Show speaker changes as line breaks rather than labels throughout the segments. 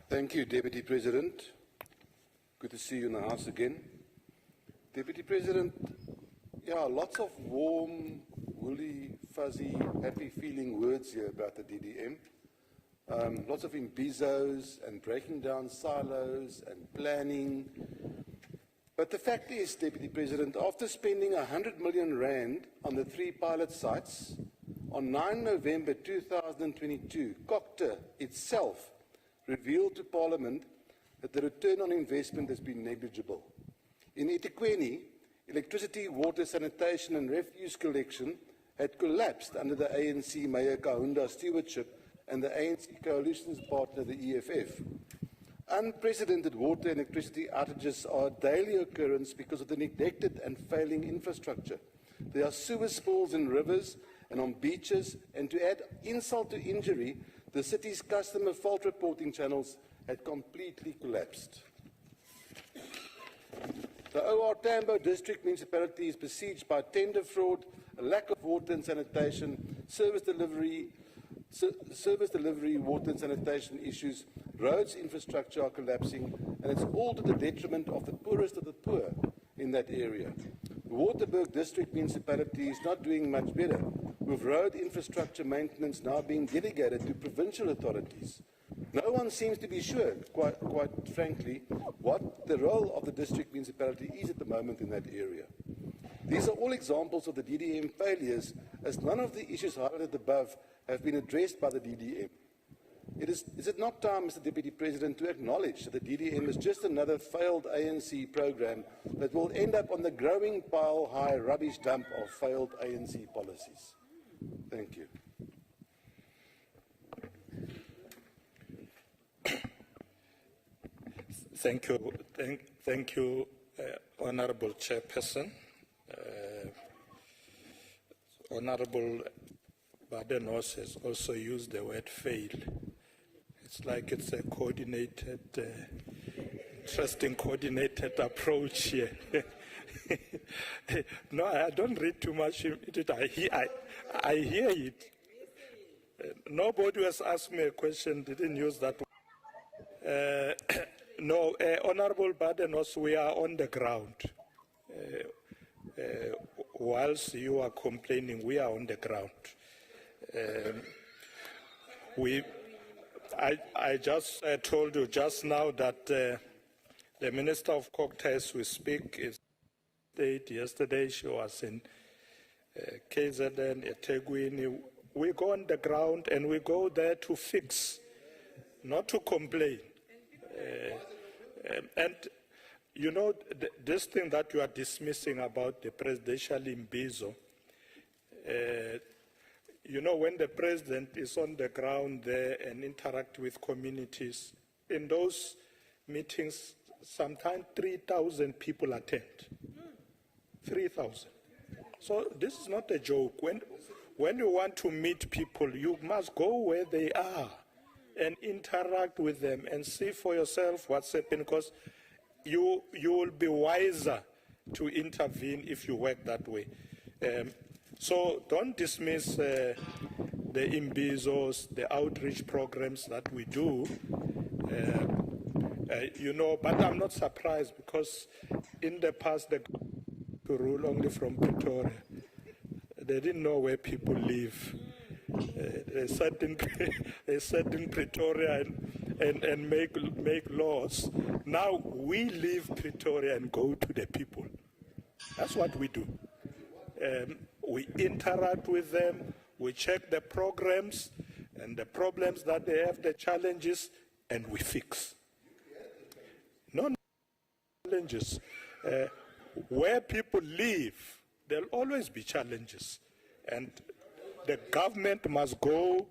Thank you, Deputy President. Good to see you in the House again. Deputy President, lots of warm, woolly, fuzzy, happy-feeling words here about the DDM. Lots of imbizos and breaking down silos and planning. But the fact is, Deputy President, after spending 100 million rand on the 3 pilot sites, on 9 November 2022, COGTA itself revealed to Parliament that the return on investment has been negligible. In eThekwini, electricity, water, sanitation and refuse collection had collapsed under the ANC Mayor Kahunda's stewardship and the ANC coalition's partner, the EFF. Unprecedented water and electricity outages are a daily occurrence because of the neglected and failing infrastructure. There are sewer spills in rivers and on beaches, and to add insult to injury, the city's customer fault reporting channels had completely collapsed. The OR Tambo district municipality is besieged by tender fraud, a lack of water and sanitation, service delivery, water and sanitation issues, roads infrastructure are collapsing, and it's all to the detriment of the poorest of the poor in that area. The Waterberg district municipality is not doing much better, with road infrastructure maintenance now being delegated to provincial authorities. No one seems to be sure, quite frankly, what the role of the district municipality is at the moment in that area. These are all examples of the DDM failures, as none of the issues highlighted above have been addressed by the DDM. Is it not time, Mr. Deputy President, to acknowledge that the DDM is just another failed ANC program that will end up on the growing pile-high rubbish dump of failed ANC policies? Thank you.
Thank you, Honourable Chairperson. Honourable Badenhorst has also used the word fail. It's like it's a coordinated, interesting coordinated approach here. No, I don't read too much into it. I hear it. Nobody has asked me a question, didn't use that one. No, Honourable Badenhorst, we are on the ground. Whilst you are complaining, we are on the ground. I just told you just now that the Minister of COGTA, as we speak, is yesterday she was in KZN, eThekwini. We go on the ground and we go there to fix, not to complain. And you know, this thing that you are dismissing about the presidential imbizo, you know, when the president is on the ground there and interact with communities, in those meetings, sometimes 3,000 people attend. 3,000. So this is not a joke. When you want to meet people, you must go where they are and interact with them and see for yourself what's happening, because you will be wiser to intervene if you work that way. So don't dismiss the imbizos, the outreach programs that we do, you know, but I'm not surprised, because in the past they rule only from Pretoria. They didn't know where people live. They sat in Pretoria and make laws. Now we leave Pretoria and go to the people. That's what we do. We interact with them, we check the programs and the problems that they have, the challenges, and we fix. No challenges. Where people live, there'll always be challenges. And the government must go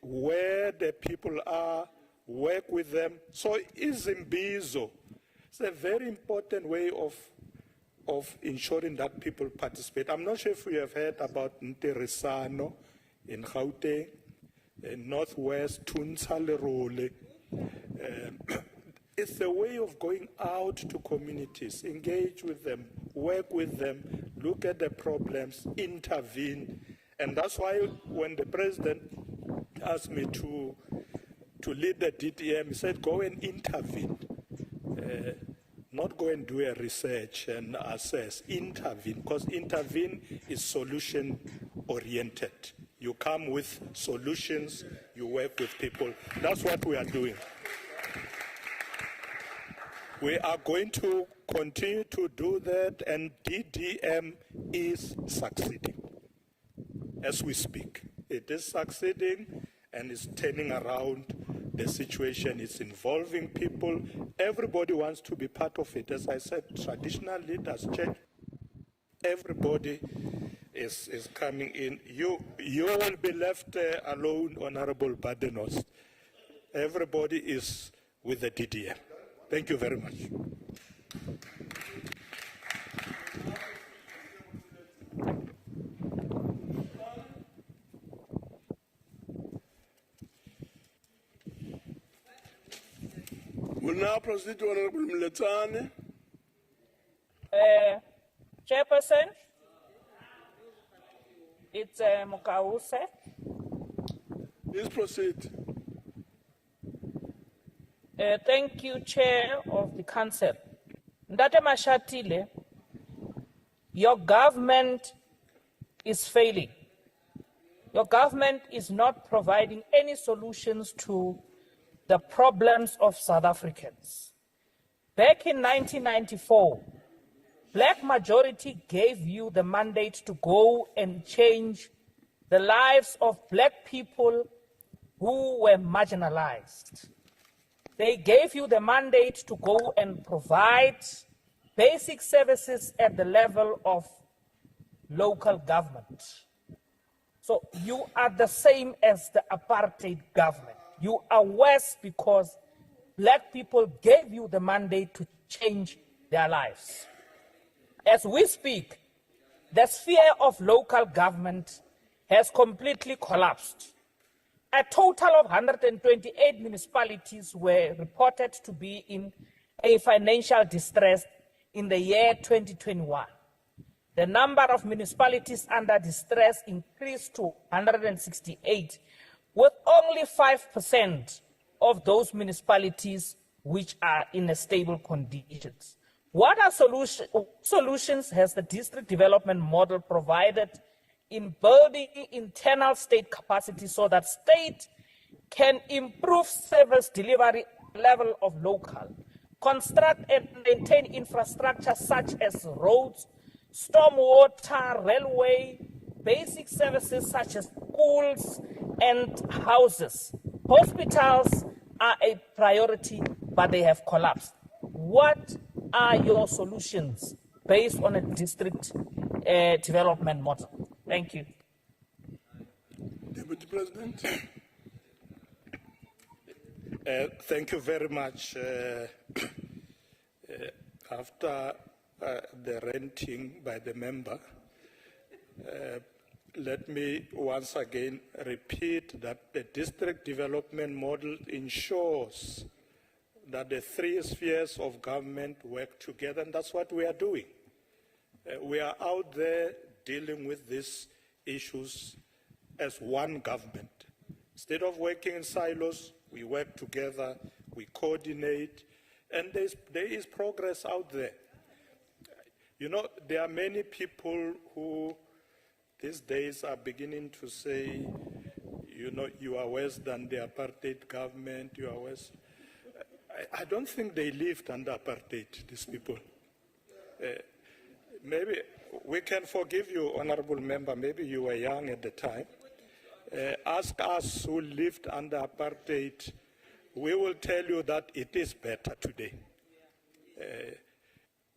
where the people are, work with them. So Izimbizo, it's a very important way of ensuring that people participate. I'm not sure if you have heard about Nterisano in Gauteng, in Northwest, Tunsalerole. It's a way of going out to communities, engage with them, work with them, look at the problems, intervene. And that's why when the president asked me to to lead the DDM, he said, go and intervene. Not go and do a research and assess, intervene, because intervene is solution-oriented. You come with solutions, you work with people. That's what we are doing. We are going to continue to do that, and DDM is succeeding as we speak. It is succeeding and is turning around the situation. It's involving people. Everybody wants to be part of it. As I said, traditional leaders change. Everybody is coming in. You will be left alone, Honorable Badenhorst. Everybody is with the DDM. Thank you very much.
We'll now proceed to Honorable Mletane.
Chairperson, it's Mukause.
Please proceed.
Thank you, Chair of the Council. Ndate Mashatile, your government is failing. Your government is not providing any solutions to the problems of South Africans. Back in 1994, Black majority gave you the mandate to go and change the lives of Black people who were marginalized. They gave you the mandate to go and provide basic services at the level of local government. So you are the same as the apartheid government. You are worse because Black people gave you the mandate to change their lives. As we speak, the sphere of local government has completely collapsed. A total of 128 municipalities were reported to be in a financial distress in the year 2021. The number of municipalities under distress increased to 168, with only 5% of those municipalities which are in a stable conditions. What are solutions has the district development model provided in building internal state capacity so that state can improve service delivery level of local, construct and maintain infrastructure such as roads, stormwater, railway, basic services such as schools and houses. Hospitals are a priority, but they have collapsed. What are your solutions based on a district development model? Thank you.
Deputy President.
Thank you very much. After the ranting by the member, let me once again repeat that the district development model ensures that the three spheres of government work together, and that's what we are doing. We are out there dealing with these issues as one government. Instead of working in silos, we work together, we coordinate, and there is progress out there. You know, there are many people who these days are beginning to say, you know, you are worse than the apartheid government, you are worse. I don't think they lived under apartheid, these people. Maybe we can forgive you, Honorable Member, maybe you were young at the time. Ask us who lived under apartheid, we will tell you that it is better today.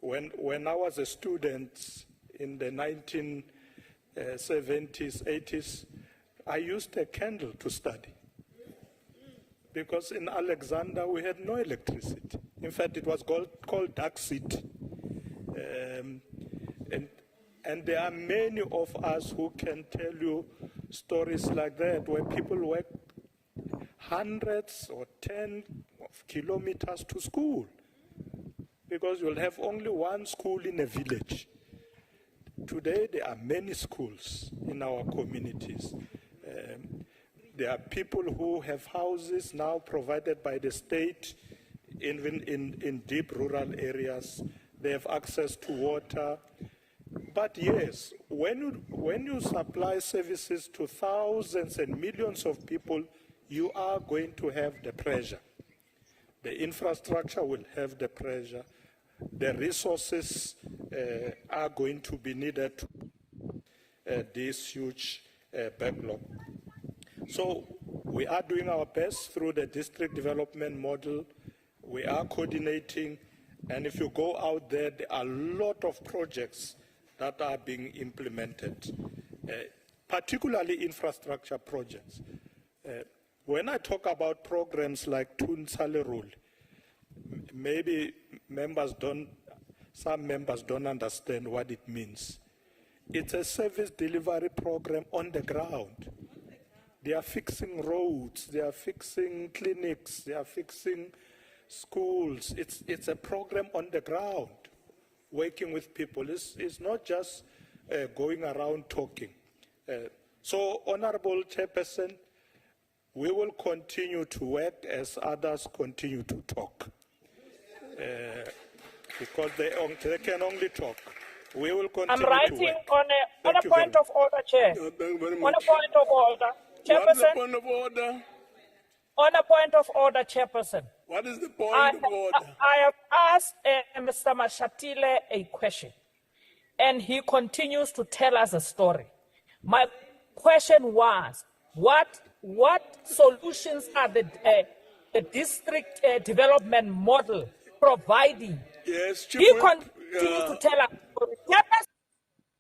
When I was a student in the 1970s, 80s, I used a candle to study. Because in Alexander, we had no electricity. In fact, it was called Dark City. And there are many of us who can tell you stories like that, where people work hundreds or 10 of kilometers to school, because you'll have only one school in a village. Today, there are many schools in our communities. There are people who have houses now provided by the state, even in deep rural areas. They have access to water. But yes, when you supply services to thousands and millions of people, you are going to have the pressure. The infrastructure will have the pressure. The resources are going to be needed to this huge backlog. So we are doing our best through the district development model. We are coordinating, and if you go out there, there are a lot of projects that are being implemented, particularly infrastructure projects. When I talk about programs like Tunsale Rule, maybe some members don't understand what it means. It's a service delivery program on the ground. They are fixing roads, they are fixing clinics, they are fixing schools. It's a program on the ground, working with people. It's not just going around talking. So, Honorable Chairperson, we will continue to work as others continue to talk. Because they can only talk. We will continue
I'm
to
writing
work.
on a point of order, Chair.
Thank you very
On a
much.
point of order.
What is the
Chairperson,
point of order?
on a point of order, Chairperson.
What is the point of order?
I have asked Mr. Mashatile a question, and he continues to tell us a story. My question was, what solutions are the district development model providing?
Yes, Chief
He
Whip,
continues to tell us.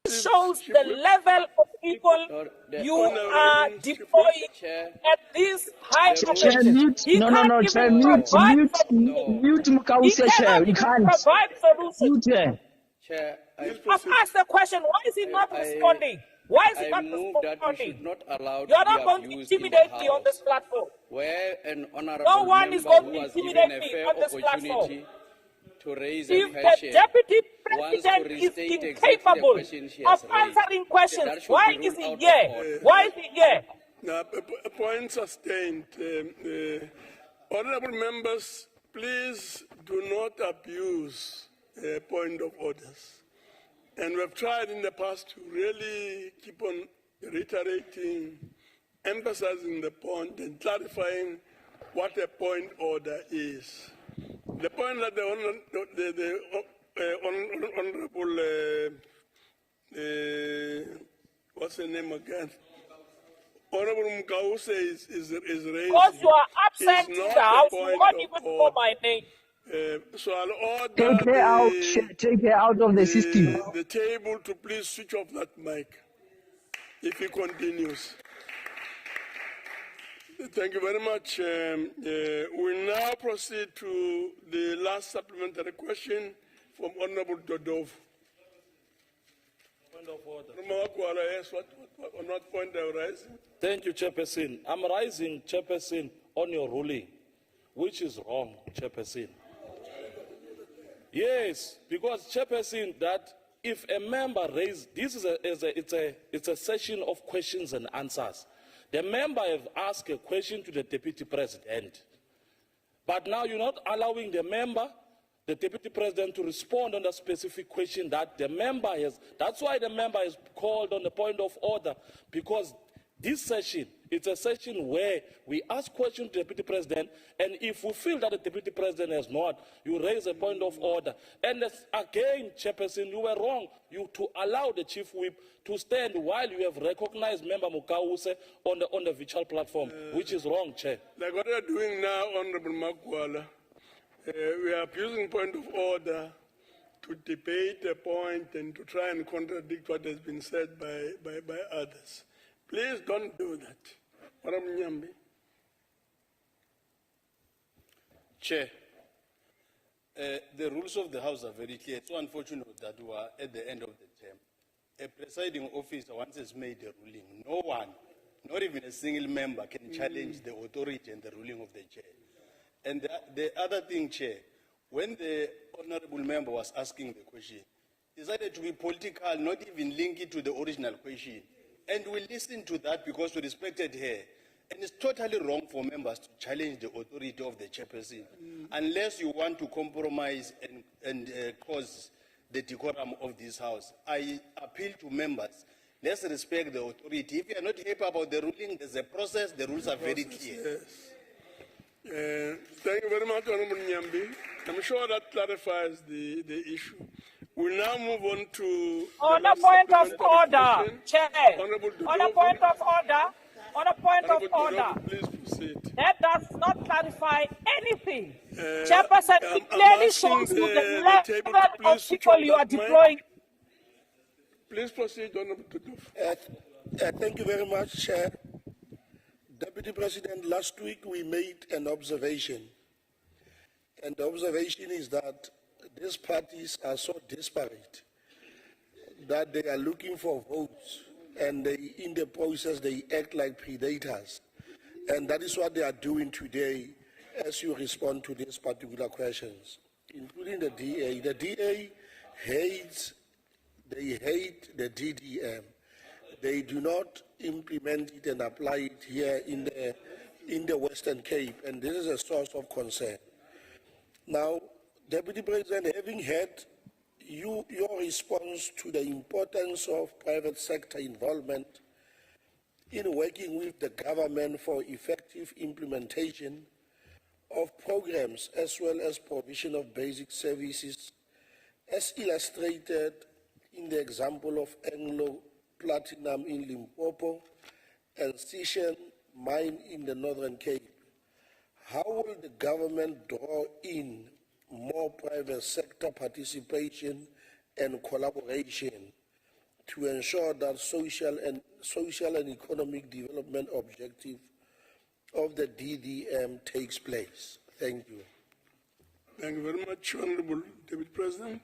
Shows the level of people you are deploying at this high
Chair,
position.
mute.
He
No,
can't
Chair,
even
mute
provide solutions.
mute
He
Mukause, Chair.
cannot
You
even
can't.
provide solutions.
Mute, Chair.
Chair,
I've asked the question, why is he not responding? Why is he
I
not
move that we should
responding?
not allow
You're
to
not
be
going to
abused in the
intimidate me on
House,
this platform.
where an honourable
No one is
member
going
who
to
was given
intimidate
a
me
fair
on this platform.
opportunity to raise a
If the
question
deputy
wants to
president is
restate exactly the
incapable
question she has
of
raised,
answering questions,
that should
why
be
is
ruled
he
out of
here?
order.
Why is he here?
Now, point sustained. Honorable members, please do not abuse point of orders. And we've tried in the past to really keep on reiterating, emphasizing the point and clarifying what a point order is. The point that the honorable, what's the name again? Honorable Mukause is raising.
Because you are absent
is
in
not
the
a
house, you
point
won't
of
even know
order.
my name.
So I'll order
Take her out. Take her out of the system.
the table to please switch off that mic if he continues. Thank you very much. We now proceed to the last supplementary question from Honorable Dodov.
Point of order.
Yes, on what point are you raising?
Thank you, Chairperson. I'm rising, Chairperson, on your ruling, which is wrong, Chairperson. Yes, because Chairperson, that if a member raises, this is it's a session of questions and answers. The member have asked a question to the Deputy President, but now you're not allowing the member, the Deputy President, to respond on a specific question that the member has. That's why the member is called on the point of order, because this session, it's a session where we ask questions to the Deputy President, and if we feel that the Deputy President has not, you raise a point of order. And again, Chairperson, you were wrong to allow the Chief Whip to stand while you have recognized Member Mukause on the virtual platform, which is wrong, Chair.
Like what we are doing now, Honorable Makwala, we are abusing point of order to debate a point and to try and contradict what has been said by others. Please don't do that. Madam Nyambi.
Chair, the rules of the House are very clear. It's so unfortunate that we are at the end of the term. A presiding officer, once has made a ruling, no one, not even a single member, can challenge the authority and the ruling of the chair. And the other thing, Chair, when the honorable member was asking the question, decided to be political, not even link it to the original question. And we listened to that because we respected her. And it's totally wrong for members to challenge the authority of the chairperson unless you want to compromise and cause the decorum of this house. I appeal to members, let's respect the authority. If you are not happy about the ruling, there's a process, the rules are very clear.
Thank you very much, Honorable Nyambi. I'm sure that clarifies the issue. We'll now move on to...
On
the
a
last
point of
supplementary
order,
question.
Chair.
Honorable
On a
Dodoko.
point of order. On a point of
Honorable
order.
Dodoko, please proceed.
That does not clarify anything. Chairperson,
I'm
it clearly
asking
shows you
the
the
table
level
to please
of
switch
people
on
you are
that mic.
deploying.
Please proceed, Honorable Dodoko.
Thank you very much, Chair. Deputy President, last week we made an observation. And the observation is that these parties are so disparate that they are looking for votes, and in the process they act like predators. And that is what they are doing today as you respond to these particular questions, including the DA. The DA hates the DDM. They do not implement it and apply it here in the Western Cape, and this is a source of concern. Now, Deputy President, having had your response to the importance of private sector involvement in working with the government for effective implementation of programs as well as provision of basic services, as illustrated in the example of Anglo Platinum in Limpopo and Sishen Mine in the Northern Cape, how will the government draw in more private sector participation and collaboration to ensure that social and economic development objective of the DDM takes place? Thank you.
Thank you very much, Honorable Deputy President.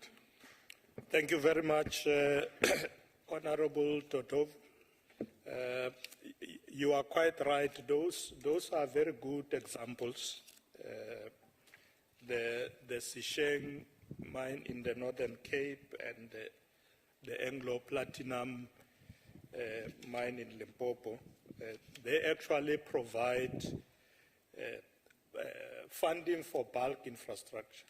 Thank you very much, Honorable Todov. You are quite right. Those are very good examples. The Sisheng mine in the Northern Cape and the Anglo Platinum mine in Limpopo, they actually provide funding for bulk infrastructure.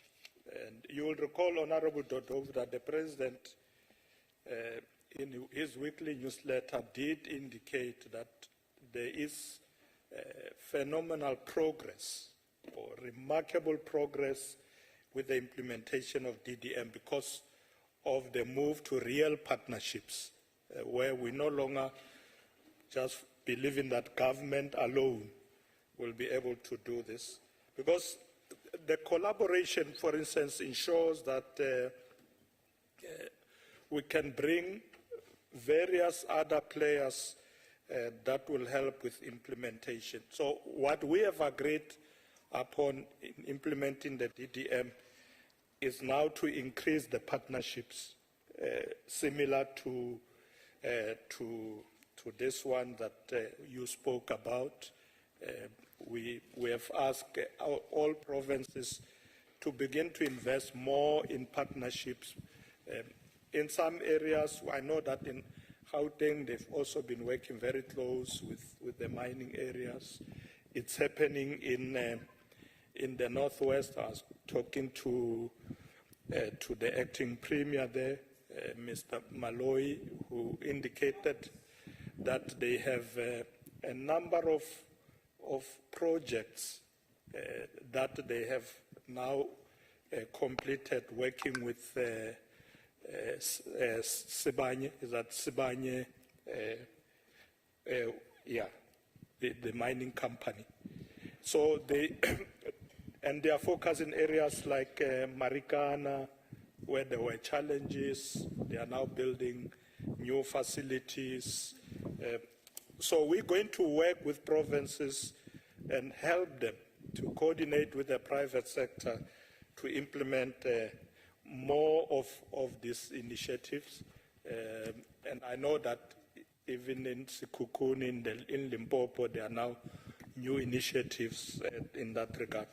And you will recall, Honorable Dodov, that the President in his weekly newsletter did indicate that there is phenomenal progress or remarkable progress with the implementation of DDM because of the move to real partnerships where we no longer just believe in that government alone will be able to do this. Because the collaboration, for instance, ensures that we can bring various other players that will help with implementation. So what we have agreed upon in implementing the DDM is now to increase the partnerships similar to this one that you spoke about. We have asked all provinces to begin to invest more in partnerships. In some areas, I know that in Gauteng, they've also been working very close with the mining areas. It's happening in the Northwest. I was talking to the acting premier there, Mr. Malloy, who indicated that they have a number of projects that they have now completed working with Sibanye, is that Sibanye, the mining company. So they, and they are focused in areas like Marikana, where there were challenges. They are now building new facilities. So we're going to work with provinces and help them to coordinate with the private sector to implement more of these initiatives. And I know that even in Sekhukhune, in Limpopo, there are now new initiatives in that regard.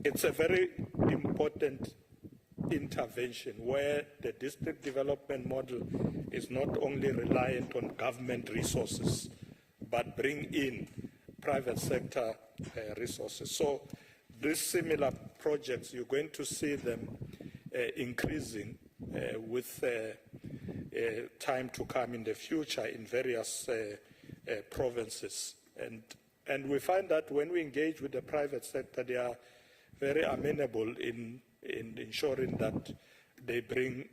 It's a very important intervention where the district development model is not only reliant on government resources, but bring in private sector resources. So these similar projects, you're going to see them increasing with time to come in the future in various provinces. And we find that when we engage with the private sector, they are very amenable in ensuring that they bring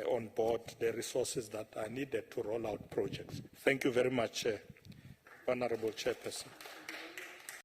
on board the resources that are needed to roll out projects. Thank you very much, Honorable Chairperson.